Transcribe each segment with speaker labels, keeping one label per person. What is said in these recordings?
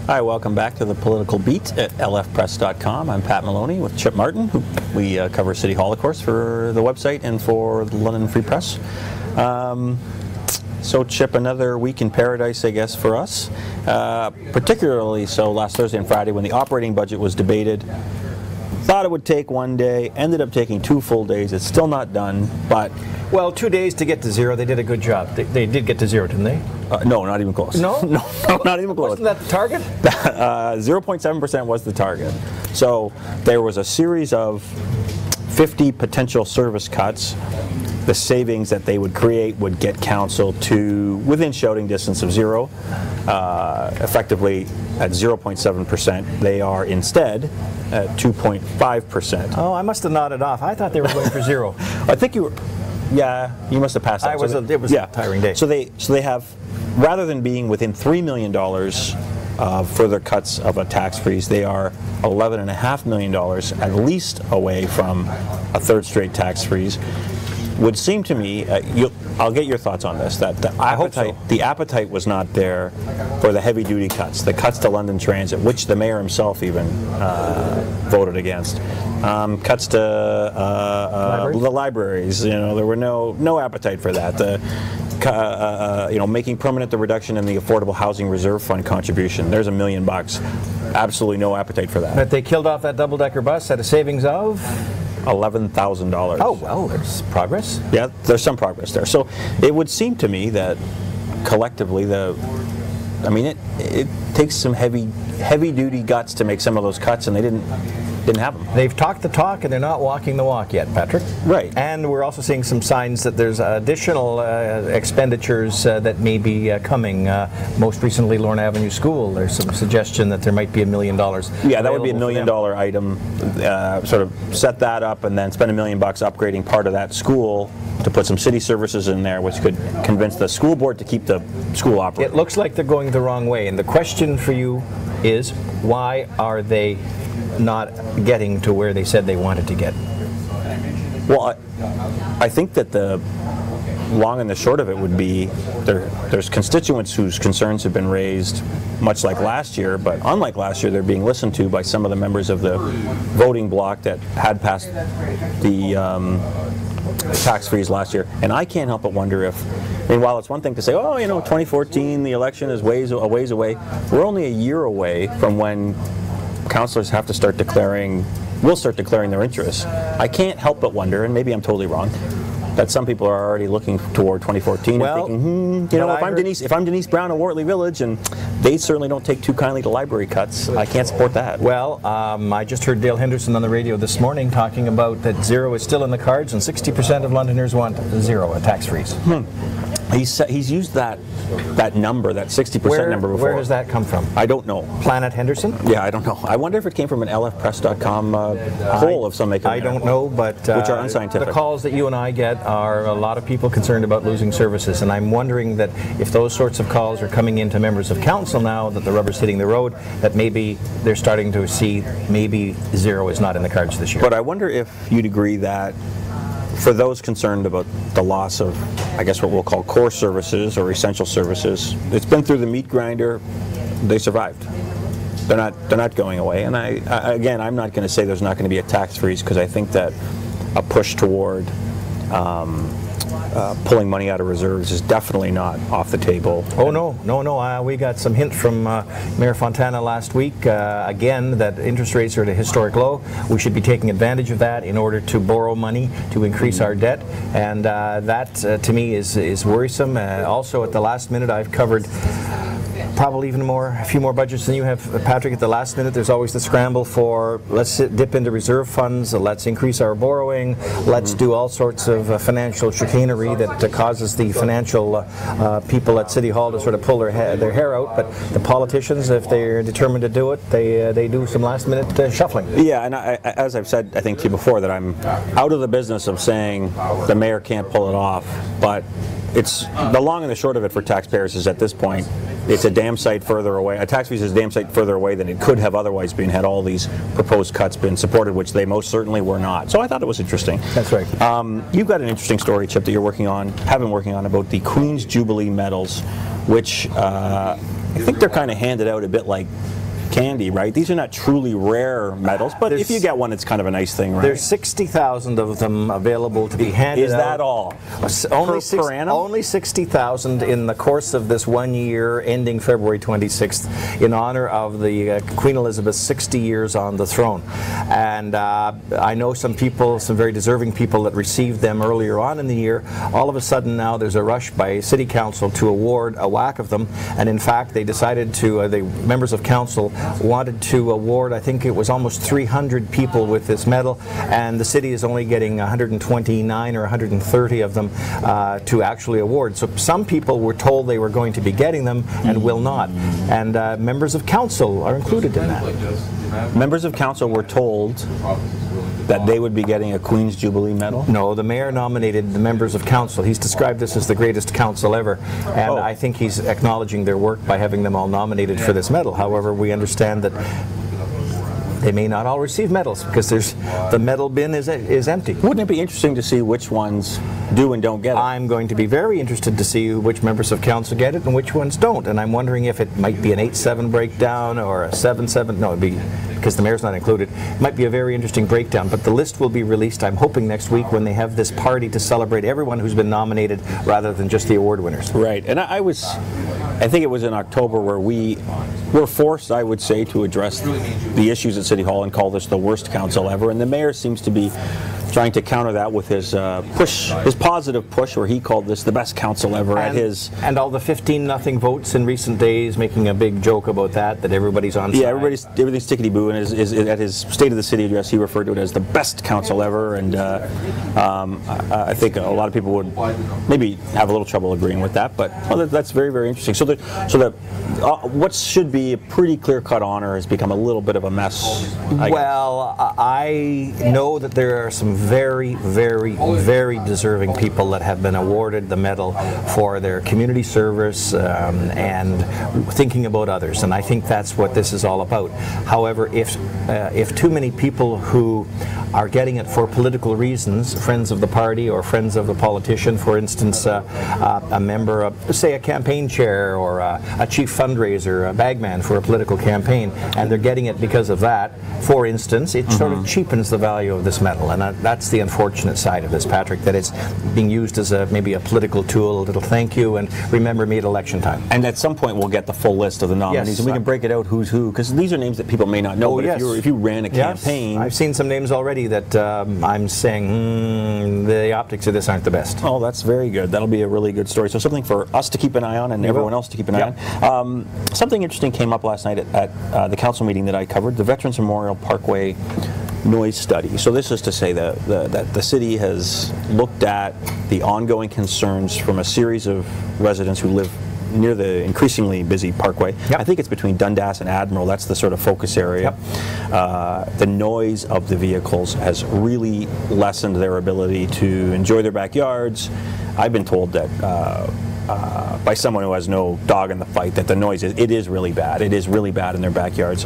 Speaker 1: Hi, welcome back to the Political Beat at lfpress.com. I'm Pat Maloney with Chip Martin, who we cover City Hall, of course, for the website and for the London Free Press. So, Chip, another week in paradise, I guess, for us. Particularly so last Thursday and Friday when the operating budget was debated. Thought it would take one day, ended up taking 2 full days. It's still not done, but...
Speaker 2: Well, 2 days to get to zero. They did a good job. They did get to zero, didn't they?
Speaker 1: No, not even close.
Speaker 2: No?
Speaker 1: No, not even close.
Speaker 2: Wasn't that the target?
Speaker 1: 0.7% was the target. So there was a series of 50 potential service cuts. The savings that they would create would get council to within shouting distance of zero, effectively at 0.7%. They are instead at 2.5%.
Speaker 2: Oh, I must have nodded off. I thought they were going for zero.
Speaker 1: I think you were. Yeah, you must have passed out.
Speaker 2: It was a tiring day.
Speaker 1: So they have, rather than being within $3 million of further cuts of a tax freeze, they are $11.5 million at least away from a third straight tax freeze. Would seem to me, I'll get your thoughts on this, that the appetite was not there for the heavy-duty cuts, the cuts to London Transit, which the mayor himself even voted against. Cuts to the libraries, there were no appetite for that. Making permanent the reduction in the Affordable Housing Reserve Fund contribution. There's $1 million. Absolutely no appetite for that.
Speaker 2: But they killed off that double-decker bus at a savings of?
Speaker 1: $11,000.
Speaker 2: Oh, well, there's progress.
Speaker 1: Yeah, there's some progress there. So it would seem to me that collectively it takes some heavy-duty guts to make some of those cuts, and they didn't have them.
Speaker 2: They've talked the talk, and they're not walking the walk yet, Patrick.
Speaker 1: Right.
Speaker 2: And we're also seeing some signs that there's additional expenditures that may be coming. Most recently, Lorne Avenue School, there's some suggestion that there might be $1 million.
Speaker 1: Yeah, that would be $1 million item. Sort of set that up and then spend $1 million upgrading part of that school to put some city services in there, which could convince the school board to keep the school operating.
Speaker 2: It looks like they're going the wrong way. And the question for you is, why are they not getting to where they said they wanted to get?
Speaker 1: Well, I think that the long and the short of it would be there's constituents whose concerns have been raised much like last year, but unlike last year, they're being listened to by some of the members of the voting bloc that had passed the tax freeze last year. And I can't help but wonder if, while it's one thing to say, 2014, the election is a ways away, we're only a year away from when councillors have to will start declaring their interests. I can't help but wonder, and maybe I'm totally wrong, that some people are already looking toward 2014 and thinking, if I'm Denise Brown in Wortley Village, and they certainly don't take too kindly to library cuts, I can't support that.
Speaker 2: Well, I just heard Dale Henderson on the radio this morning talking about that zero is still in the cards, and 60% of Londoners want zero, a tax freeze.
Speaker 1: He's used that number, that 60% number before.
Speaker 2: Where does that come from?
Speaker 1: I don't know.
Speaker 2: Planet Henderson?
Speaker 1: Yeah, I don't know. I wonder if it came from an lfpress.com poll of some maker.
Speaker 2: I don't know, but
Speaker 1: which are unscientific.
Speaker 2: The calls that you and I get are a lot of people concerned about losing services, and I'm wondering that if those sorts of calls are coming into members of council now that the rubber's hitting the road, that maybe they're starting to see maybe zero is not in the cards this year.
Speaker 1: But I wonder if you'd agree that for those concerned about the loss of, I guess, what we'll call core services or essential services, it's been through the meat grinder. They survived. They're not going away. And I'm not going to say there's not going to be a tax freeze, because I think that a push toward pulling money out of reserves is definitely not off the table.
Speaker 2: Oh, no. We got some hint from Mayor Fontana last week, again, that interest rates are at a historic low. We should be taking advantage of that in order to borrow money to increase our debt. And that, to me, is worrisome. Also, at the last minute, I've covered probably a few more budgets than you have, Patrick. At the last minute, there's always the scramble for let's dip into reserve funds, let's increase our borrowing, let's do all sorts of financial chicanery that causes the financial people at City Hall to sort of pull their hair out. But the politicians, if they're determined to do it, they do some last minute shuffling.
Speaker 1: Yeah, and as I've said, I think to you before, that I'm out of the business of saying the mayor can't pull it off, but it's the long and the short of it for taxpayers is at this point, it's a damn sight further away. A tax freeze is a damn sight further away than it could have otherwise been had all these proposed cuts been supported, which they most certainly were not. So I thought it was interesting.
Speaker 2: That's right.
Speaker 1: You've got an interesting story, Chip, that you're have been working on about the Queen's Jubilee medals, which think they're kind of handed out a bit like candy, right? These are not truly rare medals, but if you get one, it's kind of a nice thing, right?
Speaker 2: There's 60,000 of them available to be handed out.
Speaker 1: Is that all? Per annum?
Speaker 2: Only 60,000 in the course of this 1 year ending February 26th in honor of the Queen Elizabeth's 60 years on the throne. And I know some people, some very deserving people that received them earlier on in the year. All of a sudden now there's a rush by City Council to award a whack of them, and in fact they decided to, the members of Council wanted to award, I think it was almost 300 people with this medal, and the city is only getting 129 or 130 of them to actually award. So some people were told they were going to be getting them and will not. And members of council are included in that.
Speaker 1: Members of council were told that they would be getting a Queen's Jubilee medal?
Speaker 2: No, the mayor nominated the members of council. He's described this as the greatest council ever, and I think he's acknowledging their work by having them all nominated for this medal. However, we understand that they may not all receive medals because the medal bin is empty.
Speaker 1: Wouldn't it be interesting to see which ones do and don't get it?
Speaker 2: I'm going to be very interested to see which members of council get it and which ones don't, and I'm wondering if it might be an 8-7 breakdown or a 7-7. No, it'd be, because the mayor's not included. It might be a very interesting breakdown, but the list will be released, I'm hoping, next week when they have this party to celebrate everyone who's been nominated rather than just the award winners.
Speaker 1: Right, and I think it was in October where we were forced, I would say, to address the issues at City Hall and call this the worst council ever, and the mayor seems to be trying to counter that with his his positive push, where he called this the best council ever at his...
Speaker 2: And all the 15-0 votes in recent days, making a big joke about that everybody's on side.
Speaker 1: Yeah, everything's tickety-boo, and at his State of the City address, he referred to it as the best council ever, and I think a lot of people would maybe have a little trouble agreeing with that, but well, that's very, very interesting. So what should be a pretty clear-cut honor has become a little bit of a mess, I guess.
Speaker 2: I know that there are some very, very, very deserving people that have been awarded the medal for their community service and thinking about others, and I think that's what this is all about. However, if too many people who are getting it for political reasons, friends of the party or friends of the politician, for instance, a member of, say, a campaign chair or a chief fundraiser, a bagman for a political campaign, and they're getting it because of that, for instance, it sort of cheapens the value of this medal, and that's the unfortunate side of this, Patrick, that it's being used as maybe a political tool, a little thank you, and remember me at election time.
Speaker 1: And at some point we'll get the full list of the nominees,
Speaker 2: yes,
Speaker 1: and we can break it out who's who, because these are names that people may not know, but
Speaker 2: yes.
Speaker 1: if you ran a campaign...
Speaker 2: Yes, I've seen some names already that I'm saying the optics of this aren't the best.
Speaker 1: Oh, that's very good. That'll be a really good story. So something for us to keep an eye on and everyone else to keep an eye on. Something interesting came up last night at the council meeting that I covered, the Veterans Memorial Parkway noise study. So this is to say that the city has looked at the ongoing concerns from a series of residents who live near the increasingly busy parkway. I think it's between Dundas and Admiral. That's the sort of focus area. The noise of the vehicles has really lessened their ability to enjoy their backyards. I've been told that by someone who has no dog in the fight that the noise is really bad. It is really bad in their backyards.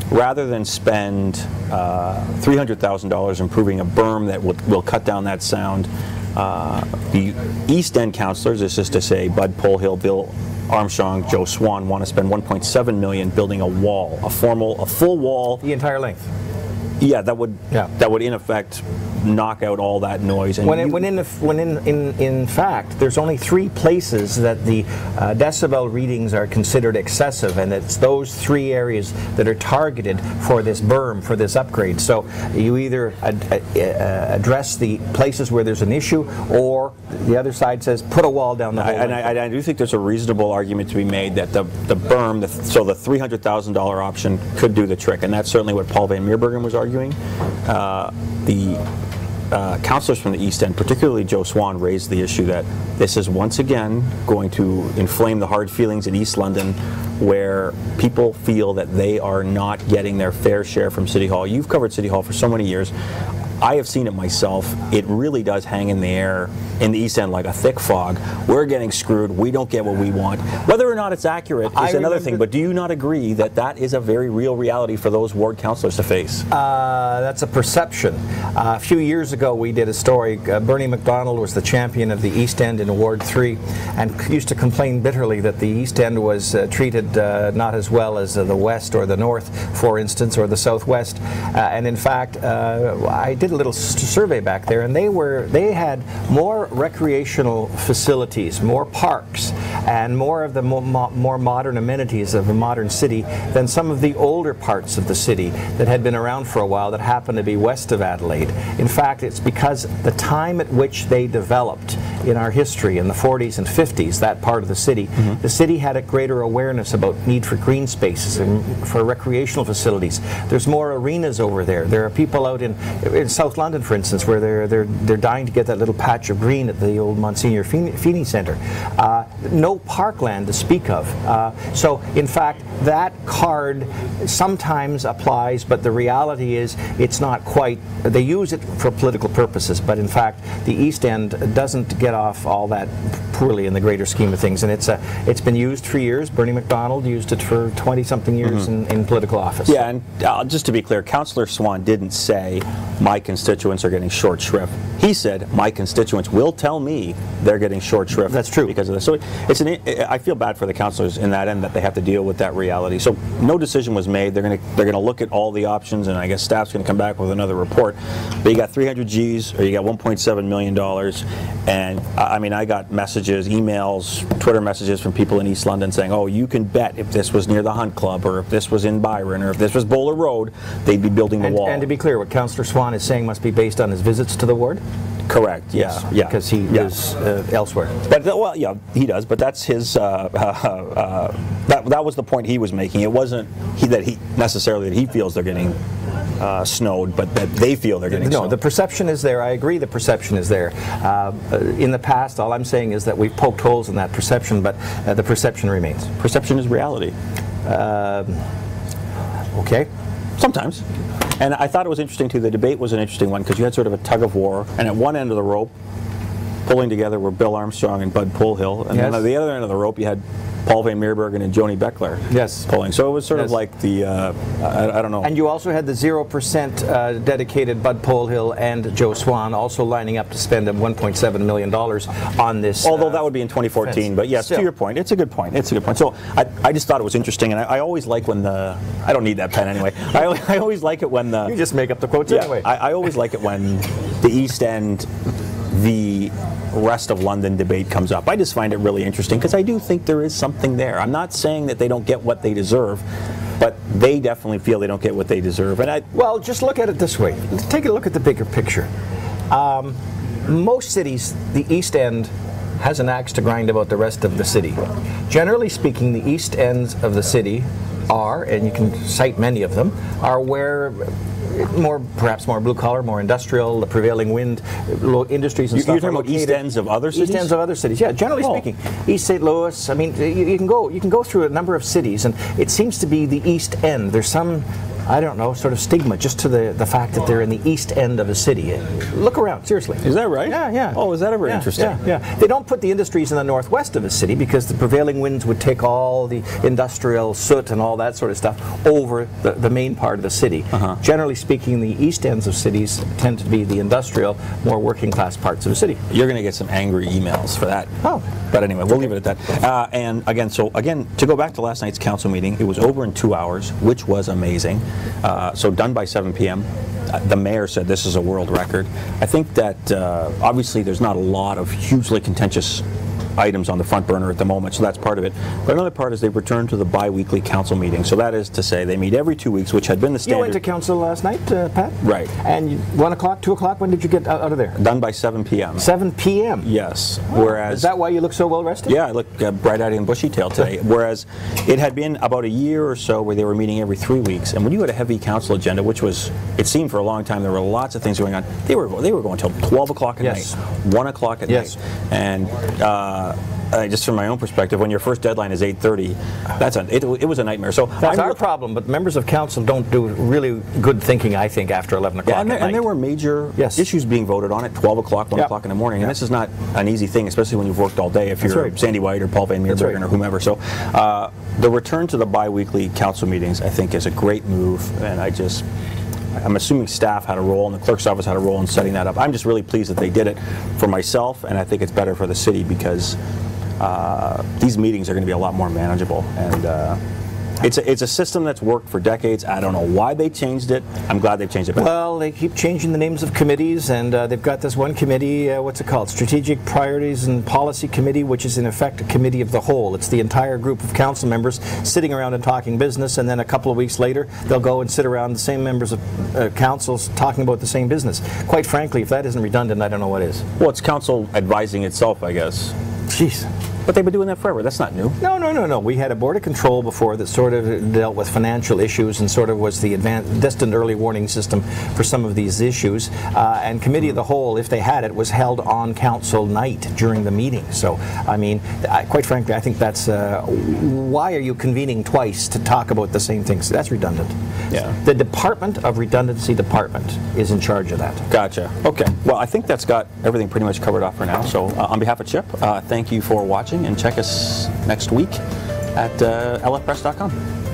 Speaker 1: Rather than spend $300,000 improving a berm that will cut down that sound, the East End councillors, this is to say Bud Polhill, Bill Armstrong, Joe Swan, want to spend $1.7 million building a wall, a full wall.
Speaker 2: The entire length.
Speaker 1: Yeah, that would in effect knock out all that noise. And
Speaker 2: when in fact, there's only 3 places that the decibel readings are considered excessive, and it's those 3 areas that are targeted for this berm, for this upgrade. So you either address the places where there's an issue, or the other side says put a wall down the whole length.
Speaker 1: And I do think there's a reasonable argument to be made that the berm, so the $300,000 option could do the trick, and that's certainly what Paul Van Meerbergen was arguing. Councillors from the East End, particularly Joe Swan, raised the issue that this is once again going to inflame the hard feelings in East London, where people feel that they are not getting their fair share from City Hall. You've covered City Hall for so many years. I have seen it myself. It really does hang in the air in the East End like a thick fog. We're getting screwed. We don't get what we want. Whether or not it's accurate is another thing, but do you not agree that that is a very real reality for those ward councillors to face?
Speaker 2: That's a perception. A few years ago we did a story. Bernie McDonald was the champion of the East End in Ward 3 and used to complain bitterly that the East End was treated not as well as the West or the North, for instance, or the Southwest. And in fact, I did a little survey back there, and they had more recreational facilities, more parks, and more of the more modern amenities of a modern city than some of the older parts of the city that had been around for a while that happened to be west of Adelaide. In fact, it's because the time at which they developed in our history, in the 40s and 50s, that part of the city, the city had a greater awareness about need for green spaces and for recreational facilities. There's more arenas over there. There are people out in South London, for instance, where they're dying to get that little patch of green at the old Monsignor Feeney Centre. No parkland to speak of. So, in fact, that card sometimes applies, but the reality is it's not quite. They use it for political purposes, but in fact, the East End doesn't get off all that poorly in the greater scheme of things, and it's been used for years. Bernie McDonald used it for 20-something years in political office.
Speaker 1: Yeah, and just to be clear, Councillor Swan didn't say my constituents are getting short shrift. He said my constituents will tell me they're getting short shrift.
Speaker 2: That's true.
Speaker 1: Because of this. So I feel bad for the councillors in that end that they have to deal with that reality. So no decision was made. They're going to look at all the options, and I guess staff's going to come back with another report. But you got 300 Gs, or you got $1.7 million, and I mean, I got messages, emails, Twitter messages from people in East London saying, oh, you can bet if this was near the Hunt Club, or if this was in Byron, or if this was Bowler Road, they'd be building the wall.
Speaker 2: And to be clear, what Councillor Swan is saying must be based on his visits to the ward?
Speaker 1: Correct. Yes. Yeah.
Speaker 2: Because he lives elsewhere.
Speaker 1: But well, yeah, he does. But that's his. That was the point he was making. It wasn't that he feels they're getting snowed, but that they feel they're getting snowed.
Speaker 2: No, the perception is there. I agree. The perception is there. In the past, all I'm saying is that we've poked holes in that perception, but the perception remains.
Speaker 1: Perception is reality.
Speaker 2: Okay.
Speaker 1: Sometimes. And I thought it was interesting, too. The debate was an interesting one because you had sort of a tug of war. And at one end of the rope, pulling together were Bill Armstrong and Bud Polehill. And then at the other end of the rope, you had Paul Van Meerbergen and Joni Beckler pulling. So it was sort of like the, I don't know.
Speaker 2: And you also had the 0% dedicated Bud Polehill and Joe Swan also lining up to spend $1.7 million on this.
Speaker 1: Although that would be in 2014. Fence. But yes, to your point, it's a good point. It's a good point. So I just thought it was interesting. And I always like when I don't need that pen anyway. I always like it when
Speaker 2: you just make up the quotes anyway.
Speaker 1: I always like it when the East End, the rest of London debate comes up. I just find it really interesting because I do think there is something there. I'm not saying that they don't get what they deserve, but they definitely feel they don't get what they deserve. And
Speaker 2: well, just look at it this way. Let's take a look at the bigger picture. Most cities, the East End has an axe to grind about the rest of the city. Generally speaking, the East ends of the city are, and you can cite many of them, are where perhaps more blue collar, more industrial, the prevailing wind, industries and stuff.
Speaker 1: You're talking about East Ends of other cities?
Speaker 2: East Ends of other cities, yeah. Generally speaking, East St. Louis. I mean, you can go through a number of cities, and it seems to be the East End. There's some, I don't know, sort of stigma just to the fact that they're in the East End of a city. Look around, seriously.
Speaker 1: Is that right?
Speaker 2: Yeah.
Speaker 1: Oh, is that ever interesting?
Speaker 2: Yeah. They don't put the industries in the northwest of a city because the prevailing winds would take all the industrial soot and all that sort of stuff over the main part of the city. Generally speaking, the East Ends of cities tend to be the industrial, more working class parts of the city.
Speaker 1: You're going to get some angry emails for that.
Speaker 2: Oh.
Speaker 1: But anyway, we'll leave it at that. And again, to go back to last night's council meeting, it was over in 2 hours, which was amazing. So done by 7 p.m. The mayor said this is a world record. I think that obviously there's not a lot of hugely contentious items on the front burner at the moment, so that's part of it. But another part is they've returned to the bi-weekly council meeting. So that is to say they meet every 2 weeks, which had been the standard.
Speaker 2: You went to council last night, Pat?
Speaker 1: Right.
Speaker 2: And 1 o'clock, 2 o'clock, when did you get out of there?
Speaker 1: Done by 7 p.m.
Speaker 2: 7 p.m.?
Speaker 1: Yes.
Speaker 2: Oh,
Speaker 1: whereas,
Speaker 2: is that why you look so well rested?
Speaker 1: Yeah, I look bright-eyed and bushy-tailed today. Whereas it had been about a year or so where they were meeting every 3 weeks. And when you had a heavy council agenda, which was, it seemed for a long time, there were lots of things going on, they were going until 12 o'clock at night, 1 o'clock at night. And just from my own perspective, when your first deadline is 8:30, it was a nightmare. So
Speaker 2: that's our problem, but members of council don't do really good thinking, I think, after 11 o'clock at night.
Speaker 1: And there were major issues being voted on at 12 o'clock, 1 o'clock in the morning, and this is not an easy thing, especially when you've worked all day, if you're Sandy White or Paul Van Meerbergen or whomever. So the return to the bi-weekly council meetings, I think, is a great move, and I'm assuming staff had a role and the clerk's office had a role in setting that up. I'm just really pleased that they did it for myself, and I think it's better for the city because these meetings are going to be a lot more manageable. And it's a system that's worked for decades. I don't know why they changed it. I'm glad they've changed it back.
Speaker 2: Well, they keep changing the names of committees, and they've got this one committee, what's it called? Strategic Priorities and Policy Committee, which is in effect a committee of the whole. It's the entire group of council members sitting around and talking business, and then a couple of weeks later, they'll go and sit around the same members of councils talking about the same business. Quite frankly, if that isn't redundant, I don't know what is.
Speaker 1: Well, it's council advising itself, I guess.
Speaker 2: Jeez.
Speaker 1: But they've been doing that forever. That's not new.
Speaker 2: No. We had a board of control before that sort of dealt with financial issues and sort of was the distant early warning system for some of these issues. And committee of the whole, if they had it, was held on council night during the meeting. So, I mean, quite frankly, I think that's why are you convening twice to talk about the same things? That's redundant.
Speaker 1: Yeah.
Speaker 2: The Department of Redundancy Department is in charge of that.
Speaker 1: Gotcha. Okay. Well, I think that's got everything pretty much covered off for now. So, on behalf of Chip, thank you for watching. And check us next week at lfpress.com.